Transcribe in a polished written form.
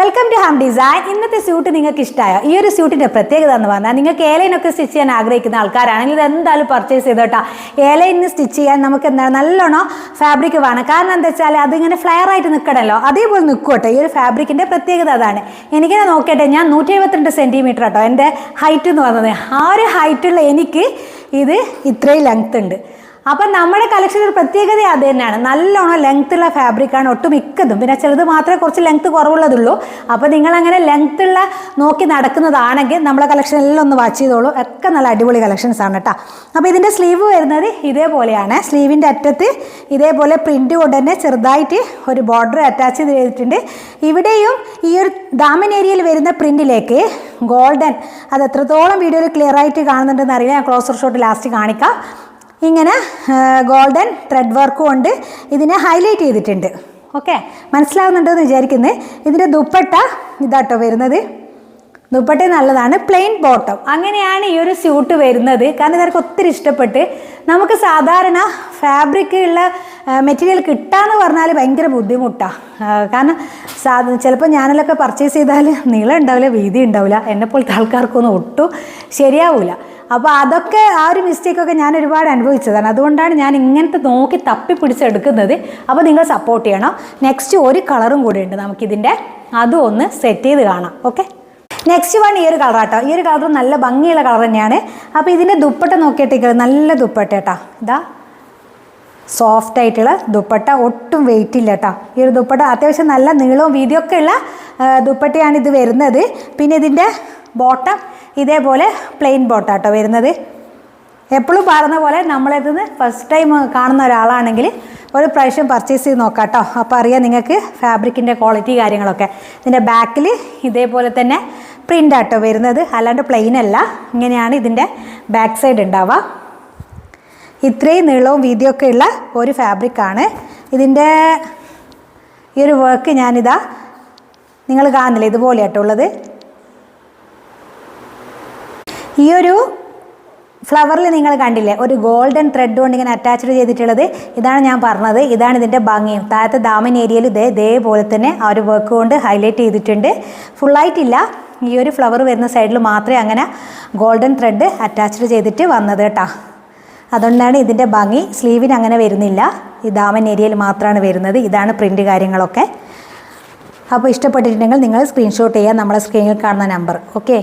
Welcome to Ham Design. ഇന്നത്തെ suit നിങ്ങൾക്ക് ഇഷ്ടമായോ? ഈ ഒരു സ്യൂട്ടിൻ്റെ പ്രത്യേകത എന്ന് പറഞ്ഞാൽ നിങ്ങൾക്ക് എയർലൈനൊക്കെ സ്റ്റിച്ച് ചെയ്യാൻ ആഗ്രഹിക്കുന്ന ആൾക്കാരാണെങ്കിൽ ഇത് എന്തായാലും പർച്ചേസ് ചെയ്തോട്ടാ. എയർലൈനിന് സ്റ്റിച്ച് ചെയ്യാൻ നമുക്ക് എന്താണ് നല്ലോണം ഫാബ്രിക് വേണം. കാരണം എന്താ വെച്ചാൽ അതിങ്ങനെ ഫ്ലെയർ ആയിട്ട് നിൽക്കണമല്ലോ, അതേപോലെ നിൽക്കട്ടെ. ഈ ഒരു ഫാബ്രിക്കിൻ്റെ പ്രത്യേകത അതാണ്. എനിക്കിനെ നോക്കട്ടെ, ഞാൻ 172 സെൻറ്റിമീറ്റർ കേട്ടോ എൻ്റെ ഹൈറ്റ് എന്ന് പറഞ്ഞത്. ആ ഒരു ഹൈറ്റുള്ള എനിക്ക് ഇത് ഇത്രയും ലെങ്ത് ഉണ്ട്. അപ്പം നമ്മുടെ കളക്ഷൻ ഒരു പ്രത്യേകത അത് തന്നെയാണ്. നല്ലോണം ലെങ്ത്തുള്ള ഫാബ്രിക്കാണ് ഒട്ടുമിക്കതും. പിന്നെ ചിലത് മാത്രമേ കുറച്ച് ലെങ്ത്ത് കുറവുള്ളതുള്ളൂ. അപ്പോൾ നിങ്ങളങ്ങനെ ലെങ്ത്തുള്ള നോക്കി നടക്കുന്നതാണെങ്കിൽ നമ്മളെ കളക്ഷനെല്ലാം ഒന്ന് വാച്ച് ചെയ്തോളൂ. ഒക്കെ നല്ല അടിപൊളി കളക്ഷൻസ് ആണ് കേട്ടോ. അപ്പോൾ ഇതിൻ്റെ സ്ലീവ് വരുന്നത് ഇതേപോലെയാണ്. സ്ലീവിൻ്റെ അറ്റത്ത് ഇതേപോലെ പ്രിൻ്റ് കൊണ്ട് തന്നെ ചെറുതായിട്ട് ഒരു ബോർഡർ അറ്റാച്ച് ചെയ്തിട്ടുണ്ട്. ഇവിടെയും ഈ ഒരു ദാമൻ ഏരിയയിൽ വരുന്ന പ്രിൻറ്റിലേക്ക് ഗോൾഡൻ, അത് എത്രത്തോളം വീഡിയോയിൽ ക്ലിയർ ആയിട്ട് കാണുന്നുണ്ടെന്ന് അറിയില്ല, ഞാൻ ക്ലോസർ ഷോട്ട് ലാസ്റ്റ് കാണിക്കാം. ഇങ്ങനെ ഗോൾഡൻ ത്രെഡ് വർക്ക് കൊണ്ട് ഇതിനെ ഹൈലൈറ്റ് ചെയ്തിട്ടുണ്ട്. ഓക്കെ, മനസ്സിലാവുന്നുണ്ടെന്ന് വിചാരിക്കുന്നത്. ഇതിൻ്റെ ദുപ്പട്ട ഇതാട്ടോ വരുന്നത്. ദുപ്പട്ട നല്ലതാണ്, പ്ലെയിൻ ബോട്ടം. അങ്ങനെയാണ് ഈ ഒരു സ്യൂട്ട് വരുന്നത്. കാരണം ഇതൊക്കെ ഒത്തിരി ഇഷ്ടപ്പെട്ട്. നമുക്ക് സാധാരണ ഫാബ്രിക് ഉള്ള മെറ്റീരിയൽ കിട്ടാന്ന് പറഞ്ഞാൽ ഭയങ്കര ബുദ്ധിമുട്ടാണ്. കാരണം ചിലപ്പോൾ ഞാനിലൊക്കെ പർച്ചേസ് ചെയ്താൽ നീളം ഉണ്ടാവില്ല, വീതി ഉണ്ടാവില്ല. എന്നെപ്പോലത്തെ ആൾക്കാർക്കൊന്നും ഒട്ടും ശരിയാവില്ല. അപ്പോൾ അതൊക്കെ ആ ഒരു മിസ്റ്റേക്കൊക്കെ ഞാൻ ഒരുപാട് അനുഭവിച്ചതാണ്. അതുകൊണ്ടാണ് ഞാൻ ഇങ്ങനത്തെ നോക്കി തപ്പി പിടിച്ചെടുക്കുന്നത്. അപ്പോൾ നിങ്ങൾ സപ്പോർട്ട് ചെയ്യണം. നെക്സ്റ്റ് ഒരു കളറും കൂടി ഉണ്ട് നമുക്കിതിൻ്റെ, അതും ഒന്ന് സെറ്റ് ചെയ്ത് കാണാം. ഓക്കെ, നെക്സ്റ്റ് വൺ ഈ ഒരു കളറാട്ടോ. ഈ ഒരു കളർ നല്ല ഭംഗിയുള്ള കളർ തന്നെയാണ്. അപ്പോൾ ഇതിൻ്റെ ദുപ്പട്ട നോക്കിയിട്ടേക്ക് നല്ല ദുപ്പട്ട കേട്ടോ. ഇതാ സോഫ്റ്റ് ആയിട്ടുള്ള ദുപ്പട്ട, ഒട്ടും വെയിറ്റ് ഇല്ല കേട്ടോ. ഈ ഒരു ദുപ്പട്ട അത്യാവശ്യം നല്ല നീളവും വീതിയൊക്കെ ഉള്ള ദുപ്പട്ടയാണ് ഇത് വരുന്നത്. പിന്നെ ഇതിൻ്റെ ബോട്ടം ഇതേപോലെ പ്ലെയിൻ ബോട്ടാട്ടോ വരുന്നത്. എപ്പോഴും പറയുന്ന പോലെ നമ്മളിതിന്ന് ഫസ്റ്റ് ടൈം കാണുന്ന ഒരാളാണെങ്കിൽ ഒരു പ്രാവശ്യം പർച്ചേസ് ചെയ്ത് നോക്കാം കേട്ടോ. അപ്പോൾ അറിയാം നിങ്ങൾക്ക് ഫാബ്രിക്കിൻ്റെ ക്വാളിറ്റി കാര്യങ്ങളൊക്കെ. ഇതിൻ്റെ ബാക്കിൽ ഇതേപോലെ തന്നെ പ്രിൻ്റ് ആട്ടോ വരുന്നത്, അല്ലാണ്ട് പ്ലെയിൻ അല്ല. ഇങ്ങനെയാണ് ഇതിൻ്റെ ബാക്ക് സൈഡ് ഉണ്ടാവുക. ഇത്രയും നീളവും വീതിയൊക്കെ ഉള്ള ഒരു ഫാബ്രിക്കാണ്. ഇതിൻ്റെ ഈ ഒരു വർക്ക് ഞാനിതാ നിങ്ങൾ കാണുന്നില്ല, ഇതുപോലെ ആട്ടോ ഉള്ളത്. ഈ ഒരു ഫ്ലവറിൽ നിങ്ങൾ കണ്ടില്ലേ ഒരു ഗോൾഡൻ ത്രെഡ് കൊണ്ട് ഇങ്ങനെ അറ്റാച്ച്ഡ് ചെയ്തിട്ടുള്ളത്. ഇതാണ് ഞാൻ പറഞ്ഞത്, ഇതാണ് ഇതിൻ്റെ ഭംഗിയും. താഴത്തെ ദാമൻ ഏരിയയിൽ ഇതേപോലെ തന്നെ ആ ഒരു വർക്ക് കൊണ്ട് ഹൈലൈറ്റ് ചെയ്തിട്ടുണ്ട്. ഫുള്ളായിട്ടില്ല, ഈ ഒരു ഫ്ലവർ വരുന്ന സൈഡിൽ മാത്രമേ അങ്ങനെ ഗോൾഡൻ ത്രെഡ് അറ്റാച്ച്ഡ് ചെയ്തിട്ട് വന്നത് കേട്ടോ. അതുകൊണ്ടാണ് ഇതിൻ്റെ ഭംഗി. സ്ലീവിന് അങ്ങനെ വരുന്നില്ല, ഈ ദാമൻ ഏരിയയിൽ മാത്രമാണ് വരുന്നത്. ഇതാണ് പ്രിൻ്റ് കാര്യങ്ങളൊക്കെ. അപ്പോൾ ഇഷ്ടപ്പെട്ടിട്ടുണ്ടെങ്കിൽ നിങ്ങൾ സ്ക്രീൻഷോട്ട് ചെയ്യുക നമ്മളെ സ്ക്രീനിൽ കാണുന്ന നമ്പർ. ഓക്കെ.